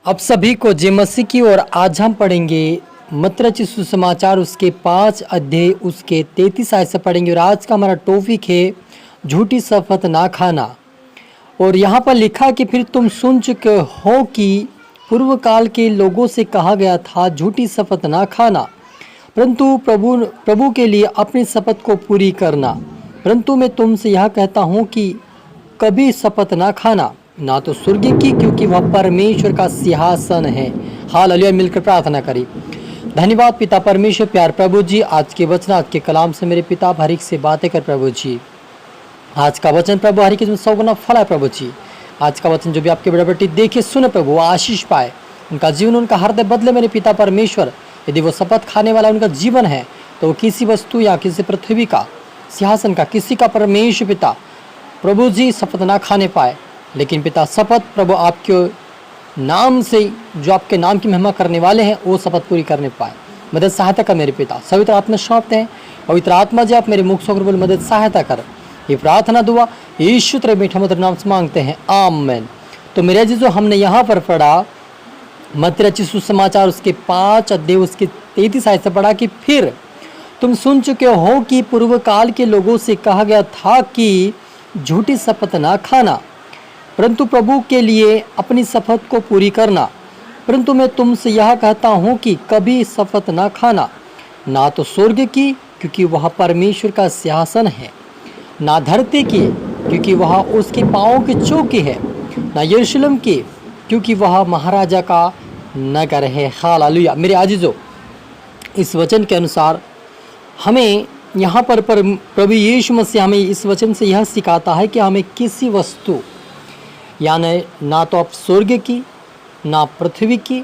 अब सभी को जय मसीह की। और आज हम पढ़ेंगे मत्ती रचित सुसमाचार उसके 5 अध्याय उसके 33 आयत से पढ़ेंगे। और आज का हमारा टॉपिक है झूठी शपथ ना खाना। और यहाँ पर लिखा कि फिर तुम सुन चुके हो कि पूर्व काल के लोगों से कहा गया था झूठी शपथ ना खाना, परंतु प्रभु के लिए अपनी शपथ को पूरी करना। परंतु मैं तुमसे यह कहता हूँ कि कभी शपथ ना खाना, ना तो स्वर्ग की, क्योंकि वह परमेश्वर का सिंहासन है। हालेलुया। मिलकर प्रार्थना करें। धन्यवाद पिता परमेश्वर, प्यार प्रभु जी, आज के वचन आज के कलाम से मेरे पिता हर एक से बातें कर प्रभु जी। आज का वचन प्रभु हर एक में 100 गुना फल है प्रभु जी। आज का वचन जो भी आपके बेटा बेटी देखे सुने प्रभु, आशीष पाए, उनका जीवन उनका हृदय बदले मेरे पिता परमेश्वर। यदि वो शपथ खाने वाला उनका जीवन है तो वो किसी वस्तु या किसी पृथ्वी का सिंहासन का किसी का परमेश्वर पिता प्रभु जी शपथ ना खाने पाए, लेकिन पिता शपथ प्रभु आपके नाम से जो आपके नाम की महिमा करने वाले हैं वो शपथ पूरी करने पाए। मदद सहायता कर मेरे पिता। पवित्र आत्मा सौंपते हैं। पवित्र आत्मा जी आप मेरे मुख से बोल मदद सहायता कर। ये प्रार्थना दुआ यीशु तेरे मीठा मधुर नाम से मांगते हैं, आमीन। तो मेरे जी जो हमने यहाँ पर पढ़ा मत्ती रचित सुसमाचार उसके 5 अध्याय उसके 33 आयत से पढ़ा कि फिर तुम सुन चुके हो कि पूर्व काल के लोगों से कहा गया था कि झूठी शपथ ना खाना, परंतु प्रभु के लिए अपनी शपथ को पूरी करना। परंतु मैं तुमसे यह कहता हूँ कि कभी शपथ ना खाना, ना तो स्वर्ग की, क्योंकि वह परमेश्वर का सिंहासन है, ना धरती की, क्योंकि वह उसके पाँवों की चौकी है, ना यरूशलेम की, क्योंकि वह महाराजा का नगर है। हालेलुया। मेरे आजीजों, इस वचन के अनुसार हमें यहाँ पर प्रभु यीशु मसीह हमें इस वचन से यह सिखाता है कि हमें किसी वस्तु यानी ना तो आप स्वर्ग की, ना पृथ्वी की,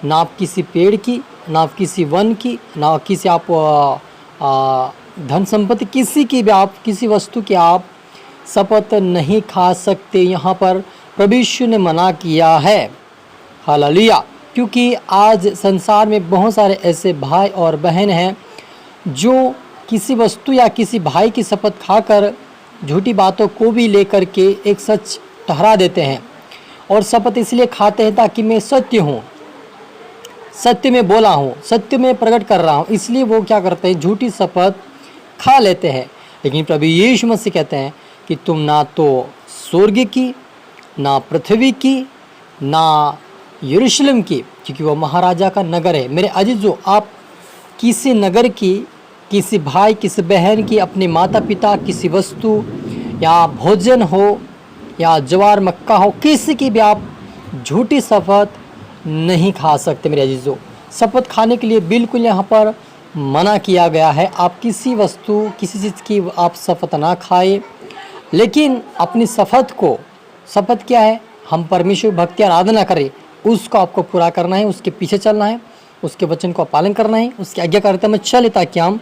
ना आप किसी पेड़ की, ना आप किसी वन की, ना किसी आप धन संपत्ति किसी की भी आप किसी वस्तु की आप शपथ नहीं खा सकते। यहाँ पर प्रभु यीशु ने मना किया है। हालेलुया। क्योंकि आज संसार में बहुत सारे ऐसे भाई और बहन हैं जो किसी वस्तु या किसी भाई की शपथ खाकर झूठी बातों को भी लेकर के एक सच ठहरा देते हैं। और शपथ इसलिए खाते हैं ताकि मैं सत्य हूँ, सत्य में बोला हूँ, सत्य में प्रकट कर रहा हूँ, इसलिए वो क्या करते हैं झूठी शपथ खा लेते हैं। लेकिन प्रभु यीशु मसीह कहते हैं कि तुम ना तो स्वर्ग की, ना पृथ्वी की, ना यरूशलेम की, क्योंकि वो महाराजा का नगर है। मेरे अजीजों, आप किसी नगर की, किसी भाई किसी बहन की, अपने माता पिता, किसी वस्तु या भोजन हो या ज्वार मक्का हो, किसी की भी आप झूठी शपथ नहीं खा सकते। मेरे अजीजों, शपथ खाने के लिए बिल्कुल यहाँ पर मना किया गया है। आप किसी वस्तु किसी चीज़ की आप शपथ ना खाए, लेकिन अपनी शपथ क्या है, हम परमेश्वर भक्ति आराधना करें, उसको आपको पूरा करना है, उसके पीछे चलना है, उसके वचन को पालन करना है, उसकी आज्ञाकारिता में चले ताकि हम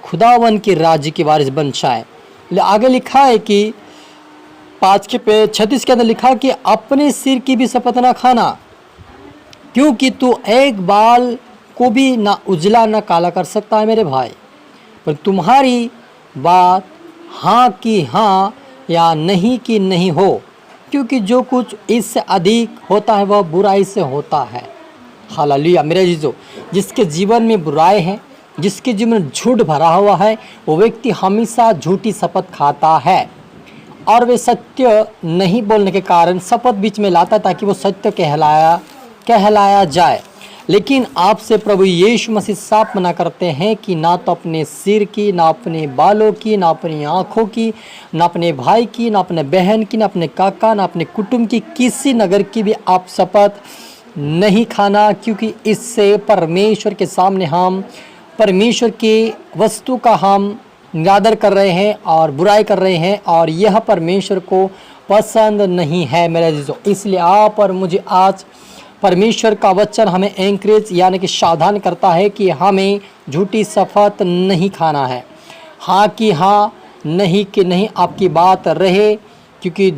खुदावन के राज्य के वारिस बन जाए। आगे लिखा है कि 5 के 36 के अंदर लिखा कि अपने सिर की भी शपथ ना खाना, क्योंकि तू एक बाल को भी ना उजला ना काला कर सकता है मेरे भाई। पर तुम्हारी बात हाँ की हाँ या नहीं की नहीं हो, क्योंकि जो कुछ इससे अधिक होता है वह बुराई से होता है। हालेलुया। मेरे जीजो, जिसके जीवन में बुराई है, जिसके जीवन में झूठ भरा हुआ है, वो व्यक्ति हमेशा झूठी शपथ खाता है और वे सत्य नहीं बोलने के कारण शपथ बीच में लाता ताकि वो सत्य कहलाया जाए। लेकिन आपसे प्रभु यीशु मसीह साफ मना करते हैं कि ना तो अपने सिर की, ना अपने बालों की, ना अपनी आँखों की, ना अपने भाई की, ना अपने बहन की, ना अपने काका, ना अपने कुटुंब की, किसी नगर की भी आप शपथ नहीं खाना, क्योंकि इससे परमेश्वर के सामने हम परमेश्वर की वस्तु का हम निरादर कर रहे हैं और बुराई कर रहे हैं, और यह परमेश्वर को पसंद नहीं है। मेरे अजीजों, इसलिए आप और मुझे आज परमेश्वर का वचन हमें एंकरेज यानी कि सावधान करता है कि हमें झूठी शपथ नहीं खाना है। हाँ कि हाँ, नहीं कि नहीं आपकी बात रहे, क्योंकि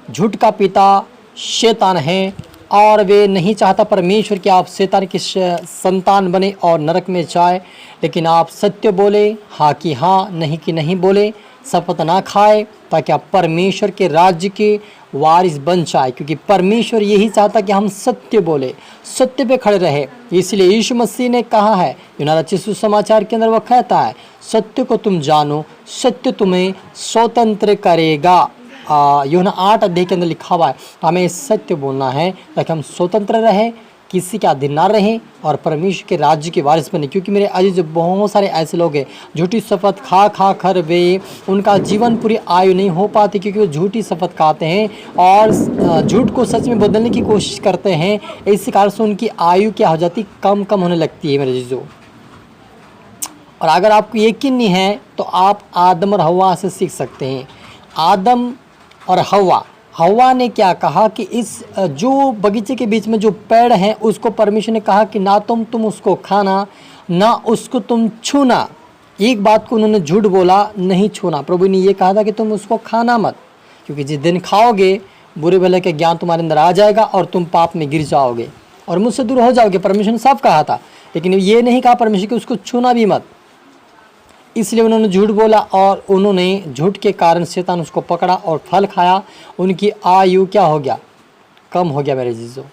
झूठ का पिता शैतान है और वे नहीं चाहता परमेश्वर कि आप शैतान की संतान बने और नरक में जाए। लेकिन आप सत्य बोले, हाँ कि हाँ, नहीं कि नहीं बोले, शपथ ना खाए, ताकि आप परमेश्वर के राज्य के वारिस बन जाए, क्योंकि परमेश्वर यही चाहता कि हम सत्य बोले, सत्य पे खड़े रहे। इसलिए यीशु मसीह ने कहा है, यूहन्ना रचित सुसमाचार के अंदर वो कहता है, सत्य को तुम जानो, सत्य तुम्हें स्वतंत्र करेगा। यूहन्ना 8 अध्याय के अंदर लिखा हुआ है, हमें सत्य बोलना है ताकि हम स्वतंत्र रहें, किसी के अधीन ना रहें और परमेश्वर के राज्य के वारिस बने। क्योंकि मेरे अजीज, बहुत सारे ऐसे लोग हैं झूठी शपथ खा खा कर वे उनका जीवन पूरी आयु नहीं हो पाती, क्योंकि वो झूठी शपथ खाते हैं और झूठ को सच में बदलने की कोशिश करते हैं। इसी कारण से उनकी आयु क्या हो जाती, कम कम होने लगती है मेरे अजीजों। और अगर आपको यकीन नहीं है तो आप आदम और हव्वा से सीख सकते हैं। आदम और हव्वा ने क्या कहा कि इस जो बगीचे के बीच में जो पेड़ है उसको परमेश्वर ने कहा कि ना तुम उसको खाना, ना उसको तुम छूना। एक बात को उन्होंने झूठ बोला, नहीं छूना। प्रभु ने ये कहा था कि तुम उसको खाना मत, क्योंकि जिस दिन खाओगे बुरे भले के ज्ञान तुम्हारे अंदर आ जाएगा और तुम पाप में गिर जाओगे और मुझसे दूर हो जाओगे। परमेश्वर ने सब कहा था, लेकिन ये नहीं कहा परमेश्वर कि उसको छूना भी मत। इसलिए उन्होंने झूठ बोला और उन्होंने झूठ के कारण शैतान उसको पकड़ा और फल खाया। उनकी आयु क्या हो गया, कम हो गया मेरे जीजों।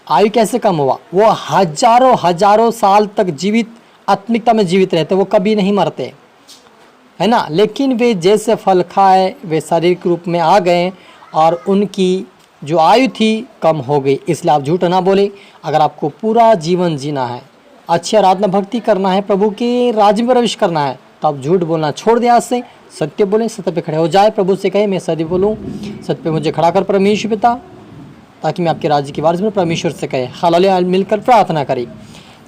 आयु कैसे कम हुआ, वो हजारों साल तक जीवित आत्मिकता में जीवित रहते, वो कभी नहीं मरते, है ना। लेकिन वे जैसे फल खाए वे शारीरिक रूप में आ गए और उनकी जो आयु थी कम हो गई। इसलिए आप झूठ ना बोले। अगर आपको पूरा जीवन जीना है, अच्छी आराधना भक्ति करना है, प्रभु के राज्य में प्रवेश करना है, तो आप झूठ बोलना छोड़ दें। आज से सत्य बोलें, सत्य पे खड़े हो जाए। प्रभु से कहे, मैं सत्य बोलूँ, सत्य पे मुझे खड़ा कर परमेश्वर पिता, ताकि मैं आपके राज्य के वारिस में। परमेश्वर से कहे, हालेलुया, मिलकर प्रार्थना करें।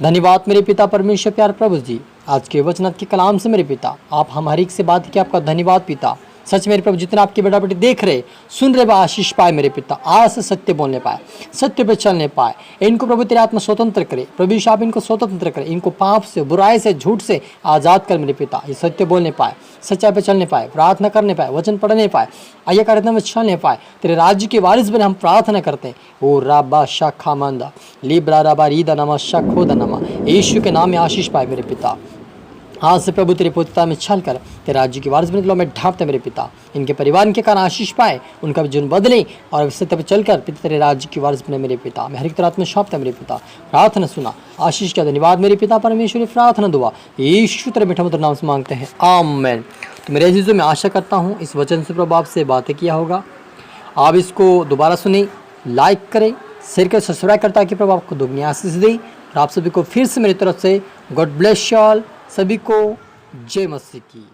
धन्यवाद मेरे पिता परमेश्वर प्यार प्रभु जी, आज के वचन के कलाम से मेरे पिता आप हम हर एक से बात किया, आपका धन्यवाद पिता। सच मेरे प्रभु, जितना आपके बेटा बेटी देख रहे सुन रहे, आशीष पाए मेरे पिता। आज से सत्य बोलने पाए, सत्य पे चलने पाए। इनको प्रभु तेरे आत्मा स्वतंत्र करे। प्रभु आप इनको स्वतंत्र करे, इनको पाप से, बुराई से, झूठ से आज़ाद कर मेरे पिता। ये सत्य बोलने पाए, सच्चाई पे चलने पाए, प्रार्थना करने पाए, वचन पढ़ने पाए, आइए कार्यक्रम में चलने पाए। तेरे राज्य के वारिस बने हम प्रार्थना करते हैं। ओ राबा शाखा मंदा लिब्रा राबा रीदा नमा शखोदा नमा, यीशु के नाम में आशीष पाए मेरे पिता। आज से प्रभु तेरे पवित्रता में चल कर तेरे राज्य की वारिस बने में ढांपते मेरे पिता। इनके परिवार के कारण आशीष पाए, उनका भी जीवन बदले और सत्य पर चलकर पिता तेरे राज्य की वारिस बने मेरे पिता। मैं हर एक तरह में सौंपता मेरे पिता। प्रार्थना सुना, आशीष का धन्यवाद मेरे पिता परमेश्वर। प्रार्थना दुआ यीशु तेरे मीठा मधुर नाम से मांगते हैं, आमीन। तो मेरे अजीजों, मैं आशा करता हूँ इस वचन से प्रभु आपसे बातें किया होगा। आप इसको दोबारा सुने, लाइक करें, शेयर करें, सब्सक्राइब करता कि प्रभु आपको दुगनी आशीष दे। और आप सभी को फिर से मेरी तरफ से गॉड ब्लेस यू ऑल। सभी को जय मसीह की।